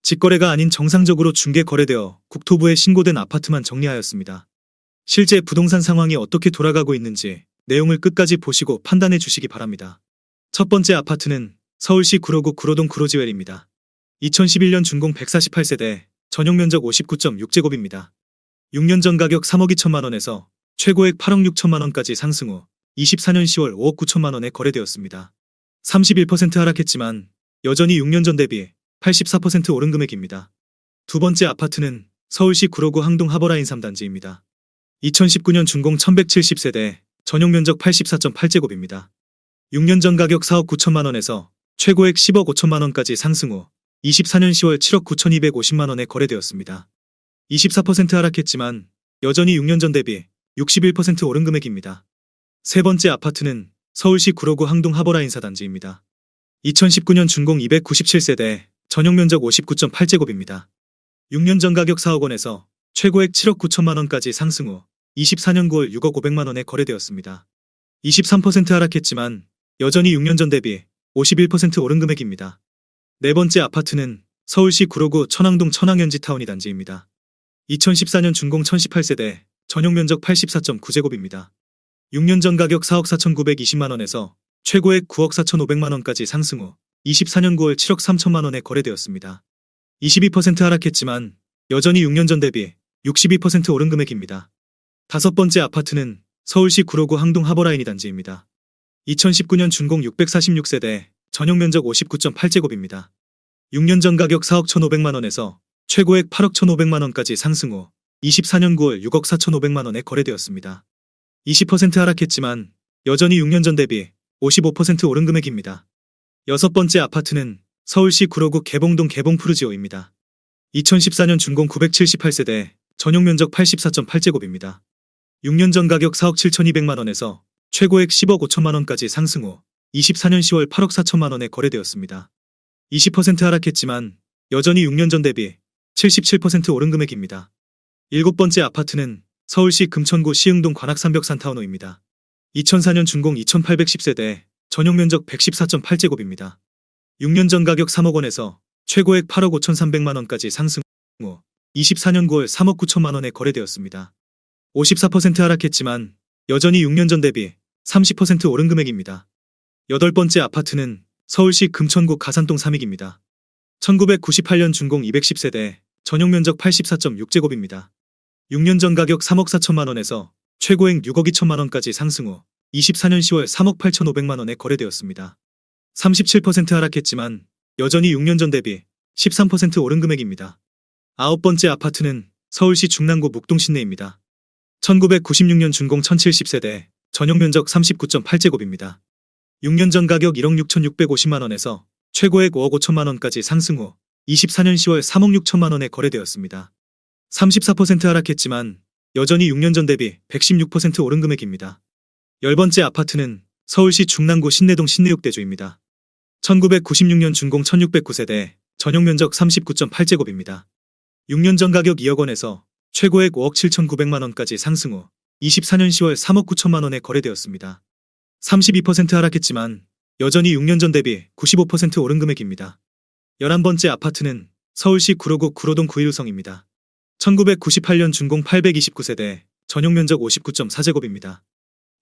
직거래가 아닌 정상적으로 중개 거래되어 국토부에 신고된 아파트만 정리하였습니다. 실제 부동산 상황이 어떻게 돌아가고 있는지 내용을 끝까지 보시고 판단해 주시기 바랍니다. 첫 번째 아파트는 서울시 구로구 구로동 구로지웰입니다. 2011년 준공 148세대, 전용 면적 59.6제곱입니다. 6년 전 가격 3억 2천만 원에서 최고액 8억 6천만 원까지 상승 후 24년 10월 5억 9천만 원에 거래되었습니다. 31% 하락했지만 여전히 6년 전 대비 84% 오른 금액입니다. 두 번째 아파트는 서울시 구로구 항동 하버라인 3단지입니다. 2019년 준공 1170세대, 전용 면적 84.8제곱입니다. 6년 전 가격 4억 9천만 원에서 최고액 10억 5천만 원까지 상승 후 24년 10월 7억 9,250만 원에 거래되었습니다. 24% 하락했지만 여전히 6년 전 대비 61% 오른 금액입니다. 세 번째 아파트는 서울시 구로구 항동 하버라인 4단지입니다. 2019년 준공 297세대, 전용 면적 59.8제곱입니다. 6년 전 가격 4억 원에서 최고액 7억 9천만 원까지 상승 후 24년 9월 6억 500만 원에 거래되었습니다. 23% 하락했지만 여전히 6년 전 대비 51% 오른 금액입니다. 네 번째 아파트는 서울시 구로구 천왕동 천왕현지타운 2단지입니다. 2014년 준공 1018세대, 전용 면적 84.9제곱입니다. 6년 전 가격 4억 4,920만 원에서 최고액 9억 4,500만 원까지 상승 후 24년 9월 7억 3천만 원에 거래되었습니다. 22% 하락했지만 여전히 6년 전 대비 62% 오른 금액입니다. 다섯 번째 아파트는 서울시 구로구 항동 하버라인 2단지입니다. 2019년 준공 646세대, 전용 면적 59.8제곱입니다. 6년 전 가격 4억 1,500만 원에서 최고액 8억 1,500만 원까지 상승 후 24년 9월 6억 4,500만 원에 거래되었습니다. 20% 하락했지만 여전히 6년 전 대비 55% 오른 금액입니다. 여섯 번째 아파트는 서울시 구로구 개봉동 개봉푸르지오입니다. 2014년 준공 978세대, 전용 면적 84.8제곱입니다. 6년 전 가격 4억 7,200만 원에서 최고액 10억 5천만 원까지 상승 후 24년 10월 8억 4천만 원에 거래되었습니다. 20% 하락했지만 여전히 6년 전 대비 77% 오른 금액입니다. 일곱 번째 아파트는 서울시 금천구 시흥동 관악삼벽산타운호입니다. 2004년 준공 2810세대, 전용 면적 114.8제곱입니다. 6년 전 가격 3억 원에서 최고액 8억 5,300만 원까지 상승 후 24년 9월 3억 9천만 원에 거래되었습니다. 54% 하락했지만 여전히 6년 전 대비 30% 오른 금액입니다. 여덟 번째 아파트는 서울시 금천구 가산동 삼익입니다. 1998년 준공 210세대, 전용 면적 84.6제곱입니다. 6년 전 가격 3억 4천만 원에서 최고액 6억 2천만 원까지 상승 후 24년 10월 3억 8,500만 원에 거래되었습니다. 37% 하락했지만 여전히 6년 전 대비 13% 오른 금액입니다. 아홉 번째 아파트는 서울시 중랑구 묵동신내입니다. 1996년 준공 1070세대, 전용 면적 39.8제곱입니다. 6년 전 가격 1억 6,650만 원에서 최고액 5억 5천만 원까지 상승 후 24년 10월 3억 6천만 원에 거래되었습니다. 34% 하락했지만 여전히 6년 전 대비 116% 오른 금액입니다. 열 번째 아파트는 서울시 중랑구 신내동 신내육대주입니다. 1996년 준공 1609세대, 전용 면적 39.8제곱입니다. 6년 전 가격 2억 원에서 최고액 5억 7,900만 원까지 상승 후 24년 10월 3억 9천만 원에 거래되었습니다. 32% 하락했지만 여전히 6년 전 대비 95% 오른 금액입니다. 11번째 아파트는 서울시 구로구 구로동 9일성입니다. 1998년 준공 829세대, 전용 면적 59.4제곱입니다.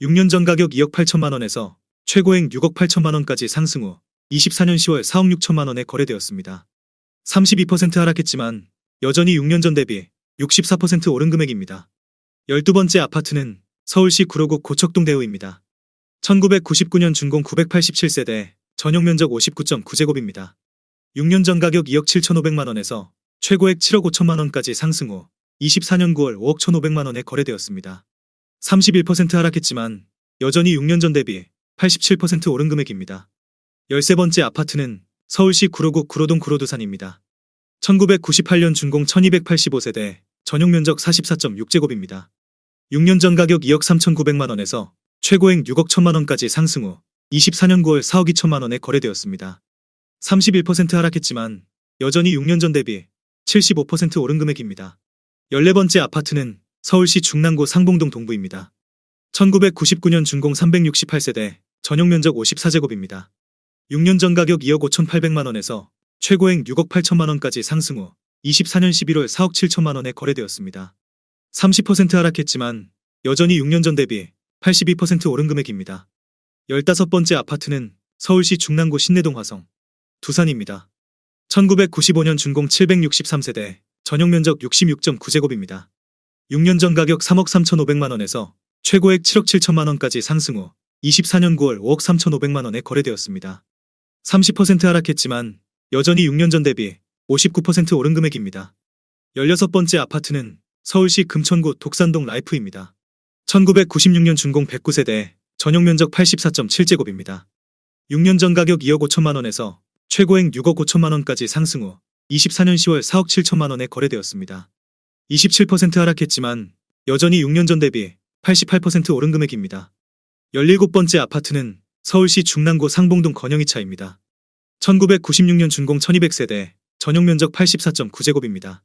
6년 전 가격 2억 8천만 원에서 최고액 6억 8천만 원까지 상승 후 24년 10월 4억 6천만 원에 거래되었습니다. 32% 하락했지만 여전히 6년 전 대비 64% 오른 금액입니다. 12번째 아파트는 서울시 구로구 고척동 대우입니다. 1999년 준공 987세대, 전용 면적 59.9제곱입니다. 6년 전 가격 2억 7,500만 원에서 최고액 7억 5천만 원까지 상승 후 24년 9월 5억 1,500만 원에 거래되었습니다. 31% 하락했지만 여전히 6년 전 대비 87% 오른 금액입니다. 13번째 아파트는 서울시 구로구 구로동 구로두산입니다. 1998년 준공 1285세대, 전용 면적 44.6제곱입니다. 6년 전 가격 2억 3,900만 원에서 최고액 6억 1천만 원까지 상승 후 24년 9월 4억 2천만 원에 거래되었습니다. 31% 하락했지만 여전히 6년 전 대비 75% 오른 금액입니다. 14번째 아파트는 서울시 중랑구 상봉동 동부입니다. 1999년 준공 368세대, 전용 면적 54제곱입니다. 6년 전 가격 2억 5,800만 원에서 최고액 6억 8천만 원까지 상승 후 24년 11월 4억 7천만 원에 거래되었습니다. 30% 하락했지만 여전히 6년 전 대비 82% 오른 금액입니다. 15번째 아파트는 서울시 중랑구 신내동 화성, 두산입니다. 1995년 준공 763세대, 전용면적 66.9제곱입니다. 6년 전 가격 3억 3,500만 원에서 최고액 7억 7천만 원까지 상승 후 24년 9월 5억 3,500만 원에 거래되었습니다. 30% 하락했지만 여전히 6년 전 대비 59% 오른 금액입니다. 16번째 아파트는 서울시 금천구 독산동 라이프입니다. 1996년 준공 109세대, 전용면적 84.7제곱입니다. 6년 전 가격 2억 5천만 원에서 최고액 6억 5천만 원까지 상승 후 24년 10월 4억 7천만 원에 거래되었습니다. 27% 하락했지만 여전히 6년 전 대비 88% 오른 금액입니다. 17번째 아파트는 서울시 중랑구 상봉동 건영이차입니다. 1996년 준공 1200세대, 전용면적 84.9제곱입니다.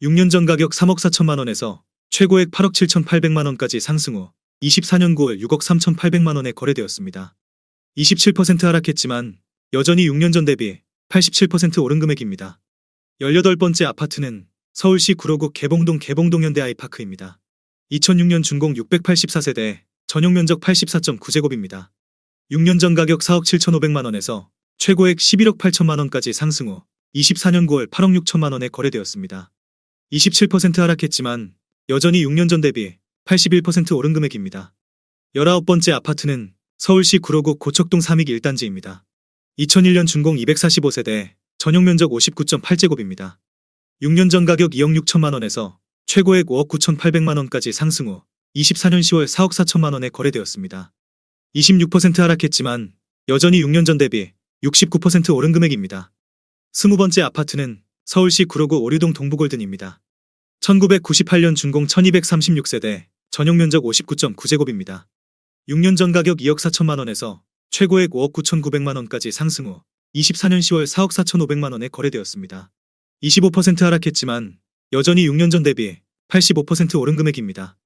6년 전 가격 3억 4천만 원에서 최고액 8억 7,800만 원까지 상승 후 24년 9월 6억 3,800만 원에 거래되었습니다. 27% 하락했지만 여전히 6년 전 대비 87% 오른 금액입니다. 18번째 아파트는 서울시 구로구 개봉동 개봉동현대 아이파크입니다. 2006년 준공 684세대, 전용면적 84.9제곱입니다. 6년 전 가격 4억 7,500만 원에서 최고액 11억 8천만 원까지 상승 후 24년 9월 8억 6천만 원에 거래되었습니다. 27% 하락했지만 여전히 6년 전 대비 81% 오른 금액입니다. 19번째 아파트는 서울시 구로구 고척동 삼익 1단지입니다. 2001년 준공 245세대, 전용면적 59.8제곱입니다. 6년 전 가격 2억 6천만 원에서 최고액 5억 9,800만 원까지 상승 후 24년 10월 4억 4천만 원에 거래되었습니다. 26% 하락했지만 여전히 6년 전 대비 69% 오른 금액입니다. 20번째 아파트는 서울시 구로구 오류동 동부골든입니다. 1998년 준공 1236세대, 전용면적 59.9제곱입니다. 6년 전 가격 2억 4천만 원에서 최고액 5억 9,900만 원까지 상승 후 24년 10월 4억 4,500만 원에 거래되었습니다. 25% 하락했지만 여전히 6년 전 대비 85% 오른 금액입니다.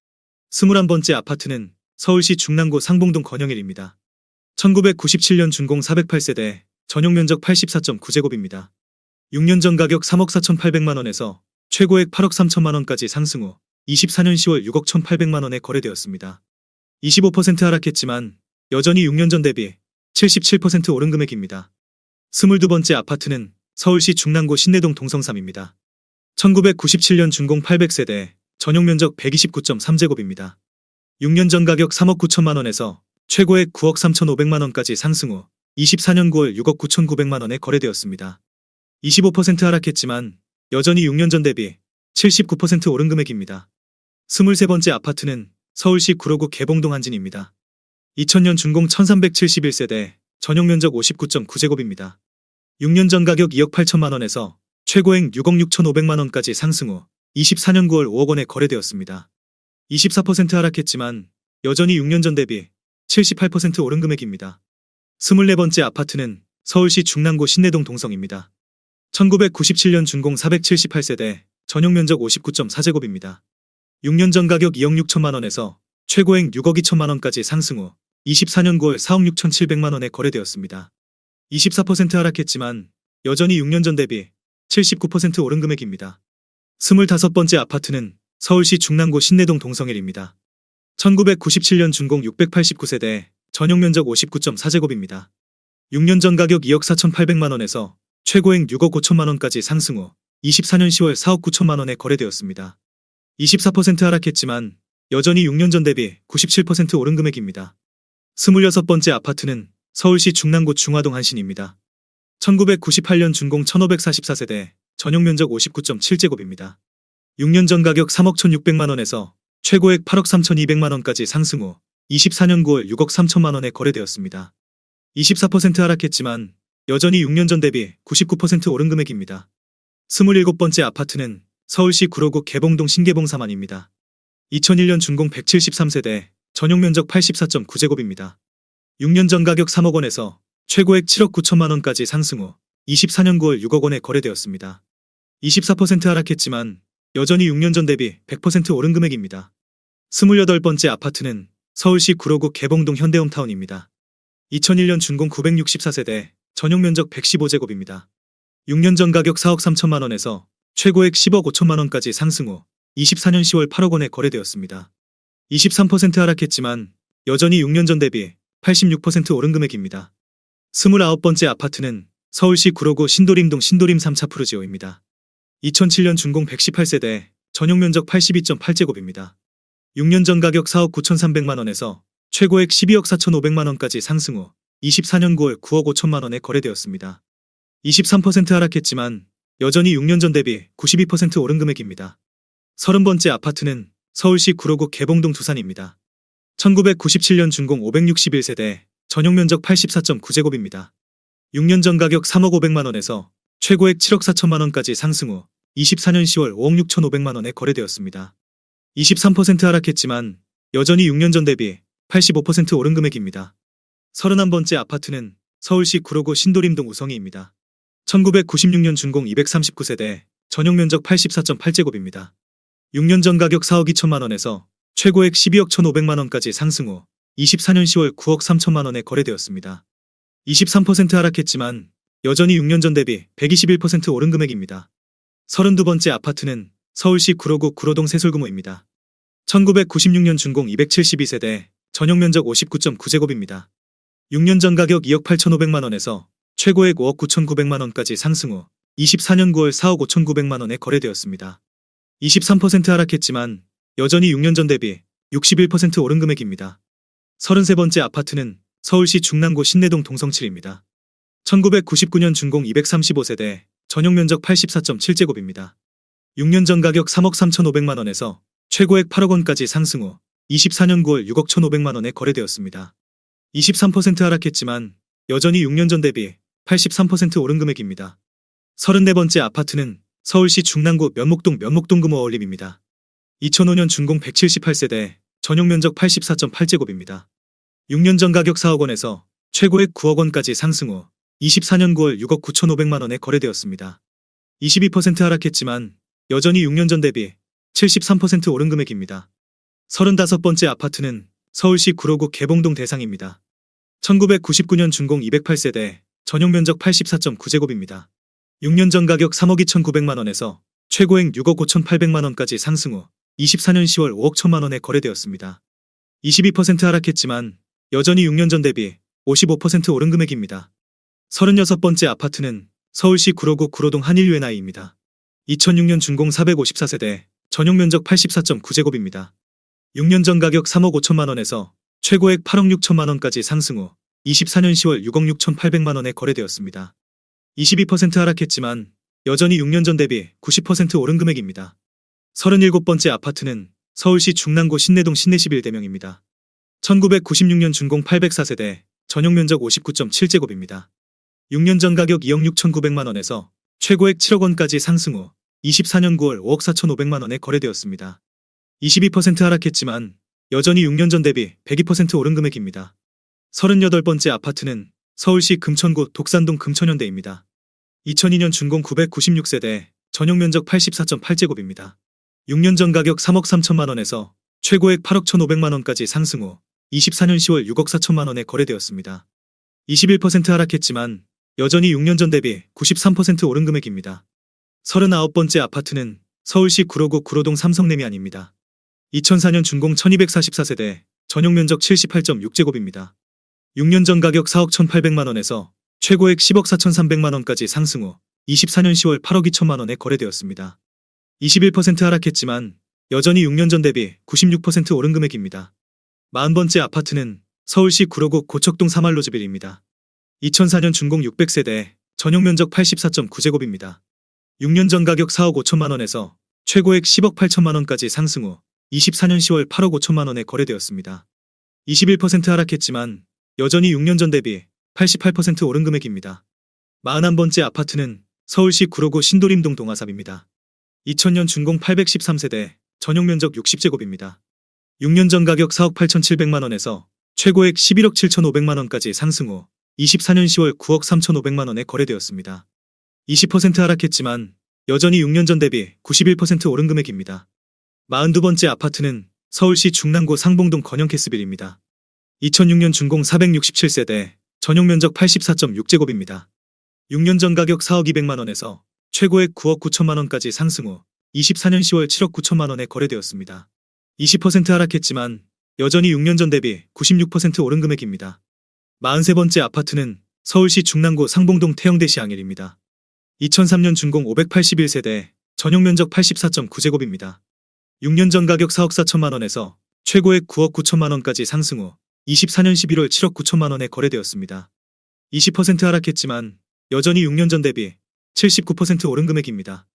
21번째 아파트는 서울시 중랑구 상봉동 건영일입니다. 1997년 준공 408세대, 전용면적 84.9제곱입니다. 6년 전 가격 3억 4,800만 원에서 최고액 8억 3천만 원까지 상승 후 24년 10월 6억 1,800만 원에 거래되었습니다. 25% 하락했지만 여전히 6년 전 대비 77% 오른 금액입니다. 22번째 아파트는 서울시 중랑구 신내동 동성삼입니다. 1997년 준공 800세대, 전용면적 129.3제곱입니다. 6년 전 가격 3억 9천만 원에서 최고액 9억 3,500만 원까지 상승 후 24년 9월 6억 9,900만 원에 거래되었습니다. 25% 하락했지만 여전히 6년 전 대비 79% 오른 금액입니다. 23번째 아파트는 서울시 구로구 개봉동 한진입니다. 2000년 준공 1371세대, 전용면적 59.9제곱입니다. 6년 전 가격 2억 8천만 원에서 최고액 6억 6,500만 원까지 상승 후 24년 9월 5억 원에 거래되었습니다. 24% 하락했지만 여전히 6년 전 대비 78% 오른 금액입니다. 24번째 아파트는 서울시 중랑구 신내동 동성입니다. 1997년 준공 478세대, 전용면적 59.4제곱입니다. 6년 전 가격 2억 6천만 원에서 최고액 6억 2천만 원까지 상승 후 24년 9월 4억 6,700만 원에 거래되었습니다. 24% 하락했지만 여전히 6년 전 대비 79% 오른 금액입니다. 25번째 아파트는 서울시 중랑구 신내동 동성일입니다. 1997년 준공 689세대, 전용면적 59.4제곱입니다. 6년 전 가격 2억 4,800만 원에서 최고액 6억 5천만 원까지 상승 후 24년 10월 4억 9천만 원에 거래되었습니다. 24% 하락했지만 여전히 6년 전 대비 97% 오른 금액입니다. 26번째 아파트는 서울시 중랑구 중화동 한신입니다. 1998년 준공 1544세대, 전용면적 59.7제곱입니다. 6년 전 가격 3억 1,600만 원에서 최고액 8억 3,200만 원까지 상승 후 24년 9월 6억 3천만 원에 거래되었습니다. 24% 하락했지만 여전히 6년 전 대비 99% 오른 금액입니다. 27번째 아파트는 서울시 구로구 개봉동 신개봉 사만입니다. 2001년 준공 173세대, 전용면적 84.9제곱입니다. 6년 전 가격 3억 원에서 최고액 7억 9천만 원까지 상승 후 24년 9월 6억 원에 거래되었습니다. 24% 하락했지만 여전히 6년 전 대비 100% 오른 금액입니다. 28번째 아파트는 서울시 구로구 개봉동 현대홈타운입니다. 2001년 준공 964세대, 전용면적 115제곱입니다. 6년 전 가격 4억 3천만 원에서 최고액 10억 5천만 원까지 상승 후 24년 10월 8억 원에 거래되었습니다. 23% 하락했지만 여전히 6년 전 대비 86% 오른 금액입니다. 29번째 아파트는 서울시 구로구 신도림동 신도림 3차 푸르지오입니다. 2007년 준공 118세대, 전용 면적 82.8제곱입니다. 6년 전 가격 4억 9,300만 원에서 최고액 12억 4,500만 원까지 상승 후 24년 9월 9억 5천만 원에 거래되었습니다. 23% 하락했지만 여전히 6년 전 대비 92% 오른 금액입니다. 30번째 아파트는 서울시 구로구 개봉동 두산입니다. 1997년 준공 561세대, 전용 면적 84.9제곱입니다. 6년 전 가격 3억 500만 원에서 최고액 7억 4천만 원까지 상승 후 24년 10월 5억 6,500만 원에 거래되었습니다. 23% 하락했지만 여전히 6년 전 대비 85% 오른 금액입니다. 31번째 아파트는 서울시 구로구 신도림동 우성이입니다. 1996년 준공 239세대, 전용 면적 84.8제곱입니다. 6년 전 가격 4억 2천만 원에서 최고액 12억 1,500만 원까지 상승 후 24년 10월 9억 3천만 원에 거래되었습니다. 23% 하락했지만 여전히 6년 전 대비 121% 오른 금액입니다. 32번째 아파트는 서울시 구로구 구로동 세솔금호입니다. 1996년 준공 272세대, 전용 면적 59.9제곱입니다. 6년 전 가격 2억 8,500만 원에서 최고액 5억 9,900만 원까지 상승 후 24년 9월 4억 5,900만 원에 거래되었습니다. 23% 하락했지만 여전히 6년 전 대비 61% 오른 금액입니다. 33번째 아파트는 서울시 중랑구 신내동 동성칠입니다. 1999년 준공 235세대, 전용 면적 84.7제곱입니다. 6년 전 가격 3억 3,500만 원에서 최고액 8억 원까지 상승 후 24년 9월 6억 1,500만 원에 거래되었습니다. 23% 하락했지만 여전히 6년 전 대비 83% 오른 금액입니다. 34번째 아파트는 서울시 중랑구 면목동 면목동금호 어울림입니다. 2005년 준공 178세대, 전용 면적 84.8제곱입니다. 6년 전 가격 4억 원에서 최고액 9억 원까지 상승 후 24년 9월 6억 9,500만 원에 거래되었습니다. 22% 하락했지만 여전히 6년 전 대비 73% 오른 금액입니다. 35번째 아파트는 서울시 구로구 개봉동 대상입니다. 1999년 준공 208세대, 전용 면적 84.9제곱입니다. 6년 전 가격 3억 2,900만 원에서 최고액 6억 5,800만 원까지 상승 후 24년 10월 5억 1천만 원에 거래되었습니다. 22% 하락했지만 여전히 6년 전 대비 55% 오른 금액입니다. 36번째 아파트는 서울시 구로구 구로동 한일유엔아이입니다. 2006년 준공 454세대, 전용 면적 84.9제곱입니다. 6년 전 가격 3억 5천만 원에서 최고액 8억 6천만 원까지 상승 후 24년 10월 6억 6,800만 원에 거래되었습니다. 22% 하락했지만 여전히 6년 전 대비 90% 오른 금액입니다. 37번째 아파트는 서울시 중랑구 신내동 신내시빌대명입니다. 1996년 준공 804세대, 전용 면적 59.7제곱입니다. 6년 전 가격 2억 6,900만 원에서 최고액 7억 원까지 상승 후 24년 9월 5억 4,500만 원에 거래되었습니다. 22% 하락했지만 여전히 6년 전 대비 102% 오른 금액입니다. 38번째 아파트는 서울시 금천구 독산동 금천현대입니다. 2002년 준공 996세대, 전용 면적 84.8제곱입니다. 6년 전 가격 3억 3천만 원에서 최고액 8억 1,500만 원까지 상승 후 24년 10월 6억 4천만 원에 거래되었습니다. 21% 하락했지만 여전히 6년 전 대비 93% 오른 금액입니다. 39번째 아파트는 서울시 구로구 구로동 삼성레미안입니다. 2004년 준공 1244세대, 전용 면적 78.6제곱입니다. 6년 전 가격 4억 1,800만 원에서 최고액 10억 4,300만 원까지 상승 후 24년 10월 8억 2천만 원에 거래되었습니다. 21% 하락했지만 여전히 6년 전 대비 96% 오른 금액입니다. 40번째 아파트는 서울시 구로구 고척동 사말로즈빌입니다. 2004년 준공 600세대, 전용 면적 84.9제곱입니다. 6년 전 가격 4억 5천만 원에서 최고액 10억 8천만 원까지 상승 후 24년 10월 8억 5천만 원에 거래되었습니다. 21% 하락했지만 여전히 6년 전 대비 88% 오른 금액입니다. 41번째 아파트는 서울시 구로구 신도림동 동아삽입니다. 2000년 준공 813세대, 전용 면적 60제곱입니다. 6년 전 가격 4억 8,700만 원에서 최고액 11억 7,500만 원까지 상승 후 24년 10월 9억 3,500만 원에 거래되었습니다. 20% 하락했지만 여전히 6년 전 대비 91% 오른 금액입니다. 42번째 아파트는 서울시 중랑구 상봉동 건영캐스빌입니다. 2006년 준공 467세대, 전용 면적 84.6제곱입니다. 6년 전 가격 4억 200만 원에서 최고액 9억 9천만 원까지 상승 후 24년 10월 7억 9천만 원에 거래되었습니다. 20% 하락했지만 여전히 6년 전 대비 96% 오른 금액입니다. 43번째 아파트는 서울시 중랑구 상봉동 태영대 시앙일입니다. 2003년 준공 581세대, 전용 면적 84.9제곱입니다. 6년 전 가격 4억 4천만 원에서 최고액 9억 9천만 원까지 상승 후 24년 11월 7억 9천만 원에 거래되었습니다. 20% 하락했지만 여전히 6년 전 대비 79% 오른 금액입니다.